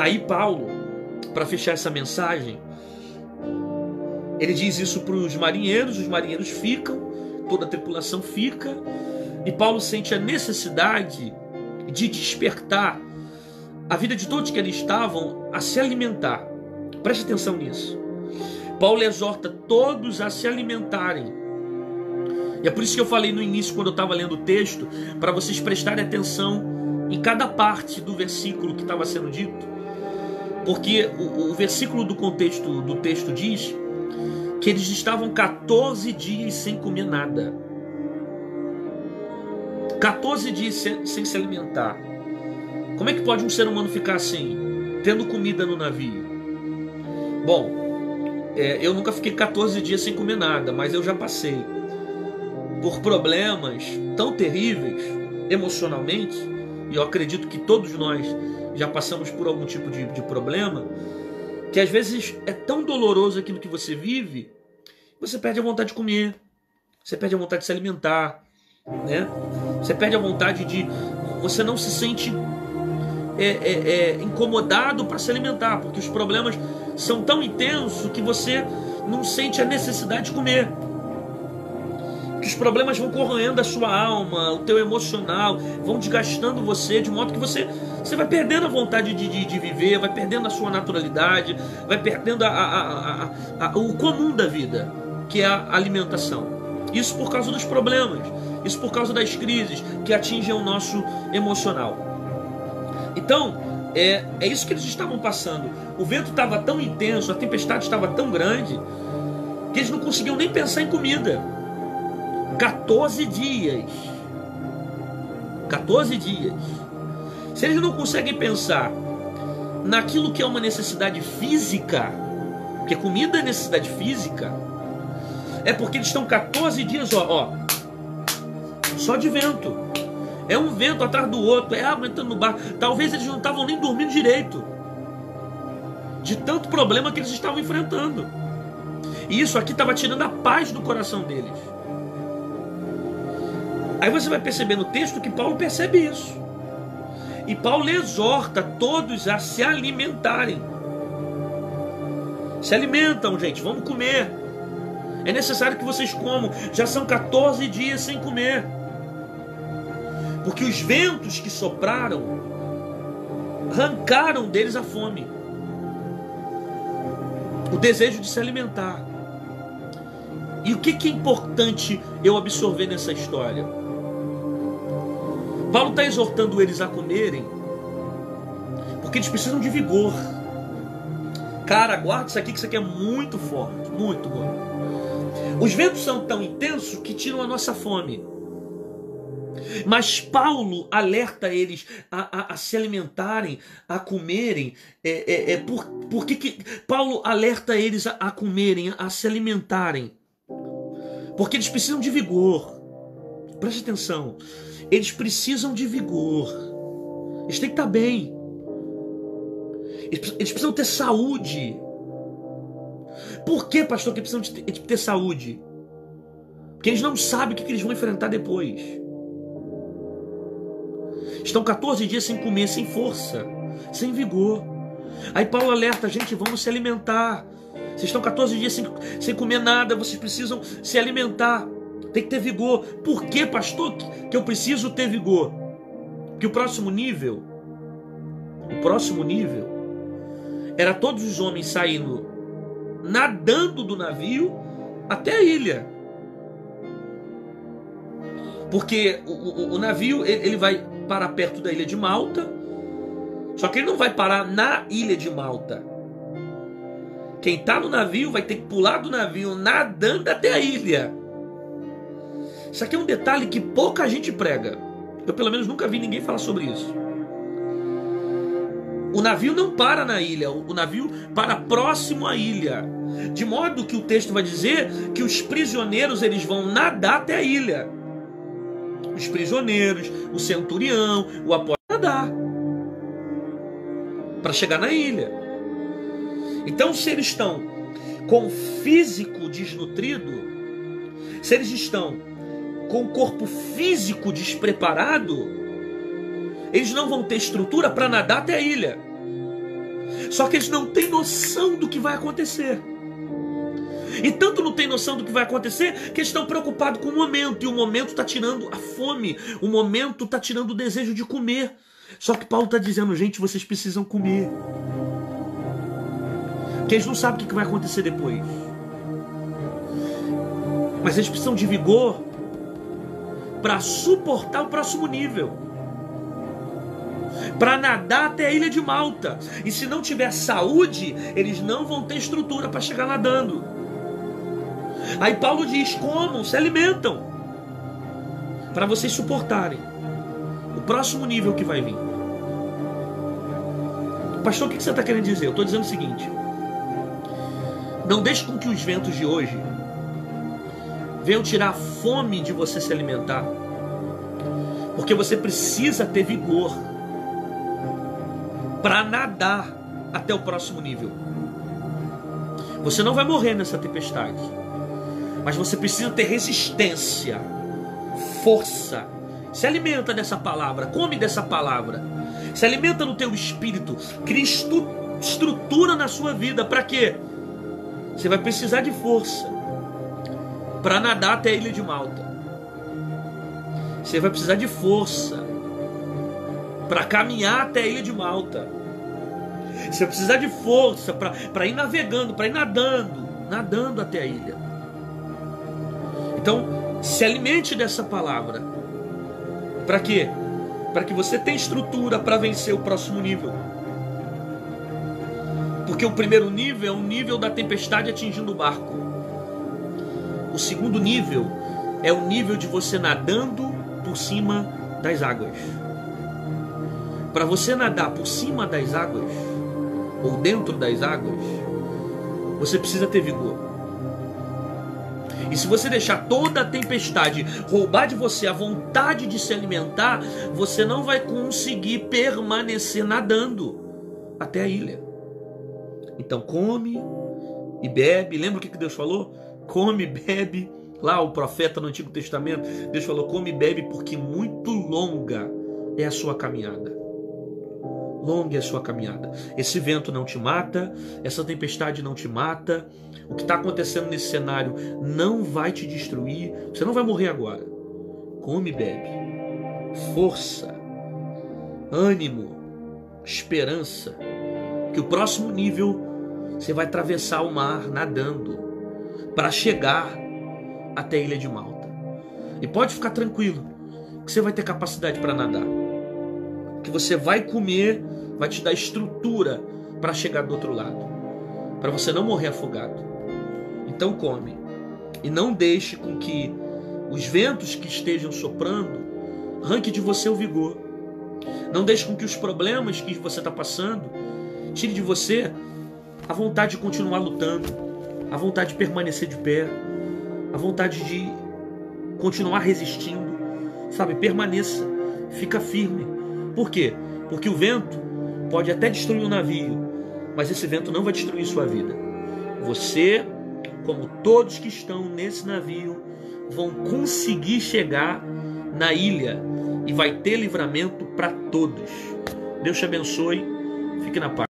Aí Paulo, para fechar essa mensagem, ele diz isso para os marinheiros ficam, toda a tripulação fica, e Paulo sente a necessidade de despertar a vida de todos que ali estavam a se alimentar. Preste atenção nisso. Paulo exorta todos a se alimentarem. E é por isso que eu falei no início, quando eu estava lendo o texto, para vocês prestarem atenção em cada parte do versículo que estava sendo dito. Porque o versículo do contexto do texto diz que eles estavam 14 dias sem comer nada. 14 dias sem se alimentar. Como é que pode um ser humano ficar assim, tendo comida no navio? Bom, eu nunca fiquei 14 dias sem comer nada, mas eu já passei por problemas tão terríveis emocionalmente, e eu acredito que todos nós já passamos por algum tipo de problema, que às vezes é tão doloroso aquilo que você vive, você perde a vontade de comer, você perde a vontade de se alimentar, né? Você perde a vontade de... Você não se sente incomodado para se alimentar, porque os problemas são tão intensos que você não sente a necessidade de comer. Que os problemas vão corroendo a sua alma, o teu emocional, vão desgastando você, de modo que você vai perdendo a vontade de viver, vai perdendo a sua naturalidade, vai perdendo o comum da vida, que é a alimentação. Isso por causa dos problemas, isso por causa das crises que atingem o nosso emocional. Então, é isso que eles estavam passando. O vento estava tão intenso, a tempestade estava tão grande, que eles não conseguiam nem pensar em comida. 14 dias. 14 dias. Se eles não conseguem pensar naquilo que é uma necessidade física, porque comida é necessidade física, é porque eles estão 14 dias, só de vento. É um vento atrás do outro, é água entrando no barco. Talvez eles não estavam nem dormindo direito, de tanto problema que eles estavam enfrentando. E isso aqui estava tirando a paz do coração deles. Aí você vai perceber no texto que Paulo percebe isso. E Paulo exorta todos a se alimentarem. Se alimentam, gente, vamos comer. É necessário que vocês comam. Já são 14 dias sem comer. Porque os ventos que sopraram arrancaram deles a fome, o desejo de se alimentar. E o que é importante eu absorver nessa história? Paulo está exortando eles a comerem porque eles precisam de vigor. Cara, guarda isso aqui, que isso aqui é muito forte, muito bom. Os ventos são tão intensos que tiram a nossa fome. Mas Paulo alerta eles a se alimentarem, a comerem. Por que Paulo alerta eles a comerem, a se alimentarem? Porque eles precisam de vigor. Preste atenção. Eles precisam de vigor. Eles têm que estar bem. Eles precisam ter saúde. Por que, pastor, que precisam de ter saúde? Porque eles não sabem o que eles vão enfrentar depois. Estão 14 dias sem comer, sem força, sem vigor. Aí Paulo alerta, gente, vamos se alimentar. Vocês estão 14 dias sem comer nada, vocês precisam se alimentar. Tem que ter vigor. Por que, pastor, que eu preciso ter vigor? Porque o próximo nível era todos os homens saindo, nadando do navio até a ilha. Porque o navio ele vai parar perto da ilha de Malta, só que ele não vai parar na ilha de Malta. Quem está no navio vai ter que pular do navio nadando até a ilha. Isso aqui é um detalhe que pouca gente prega. Eu pelo menos nunca vi ninguém falar sobre isso. O navio não para na ilha, o navio para próximo à ilha. De modo que o texto vai dizer que os prisioneiros eles vão nadar até a ilha. Os prisioneiros, o centurião, o apóstolo nadar para chegar na ilha. Então, se eles estão com o físico desnutrido, se eles estão com o corpo físico despreparado, eles não vão ter estrutura para nadar até a ilha. Só que eles não têm noção do que vai acontecer. E tanto não tem noção do que vai acontecer que eles estão preocupados com o momento. E o momento está tirando a fome. O momento está tirando o desejo de comer. Só que Paulo está dizendo, gente, vocês precisam comer. Porque eles não sabem o que vai acontecer depois. Mas eles precisam de vigor para suportar o próximo nível. Para nadar até a ilha de Malta. E se não tiver saúde, eles não vão ter estrutura para chegar nadando. Aí Paulo diz, comam, se alimentam, para vocês suportarem o próximo nível que vai vir. Pastor, o que você está querendo dizer? Eu estou dizendo o seguinte: não deixe com que os ventos de hoje venham tirar a fome de você se alimentar, porque você precisa ter vigor para nadar até o próximo nível. Você não vai morrer nessa tempestade, mas você precisa ter resistência, força. Se alimenta dessa palavra, come dessa palavra, se alimenta no teu espírito, cria estrutura na sua vida. Para quê? Você vai precisar de força para nadar até a ilha de Malta. Você vai precisar de força para caminhar até a ilha de Malta. Você vai precisar de força para ir navegando, para ir nadando até a ilha. Então, se alimente dessa palavra. Para quê? Para que você tenha estrutura para vencer o próximo nível. Porque o primeiro nível é o nível da tempestade atingindo o barco. O segundo nível é o nível de você nadando por cima das águas. Para você nadar por cima das águas, ou dentro das águas, você precisa ter vigor. E se você deixar toda a tempestade roubar de você a vontade de se alimentar, você não vai conseguir permanecer nadando até a ilha. Então come e bebe. Lembra o que Deus falou? Come e bebe. Lá o profeta no Antigo Testamento, Deus falou, come e bebe porque muito longa é a sua caminhada. Longa é a sua caminhada. Esse vento não te mata, essa tempestade não te mata. O que está acontecendo nesse cenário não vai te destruir. Você não vai morrer agora. Come e bebe. Força, ânimo, esperança. Que o próximo nível você vai atravessar o mar nadando para chegar até a ilha de Malta. E pode ficar tranquilo que você vai ter capacidade para nadar. Que você vai comer, vai te dar estrutura para chegar do outro lado, para você não morrer afogado. Então come e não deixe com que os ventos que estejam soprando arranque de você o vigor. Não deixe com que os problemas que você está passando tire de você a vontade de continuar lutando, a vontade de permanecer de pé, a vontade de continuar resistindo. Sabe, permaneça, fica firme. Por quê? Porque o vento pode até destruir o navio, mas esse vento não vai destruir sua vida. Você, como todos que estão nesse navio, vão conseguir chegar na ilha e vai ter livramento para todos. Deus te abençoe. Fique na paz.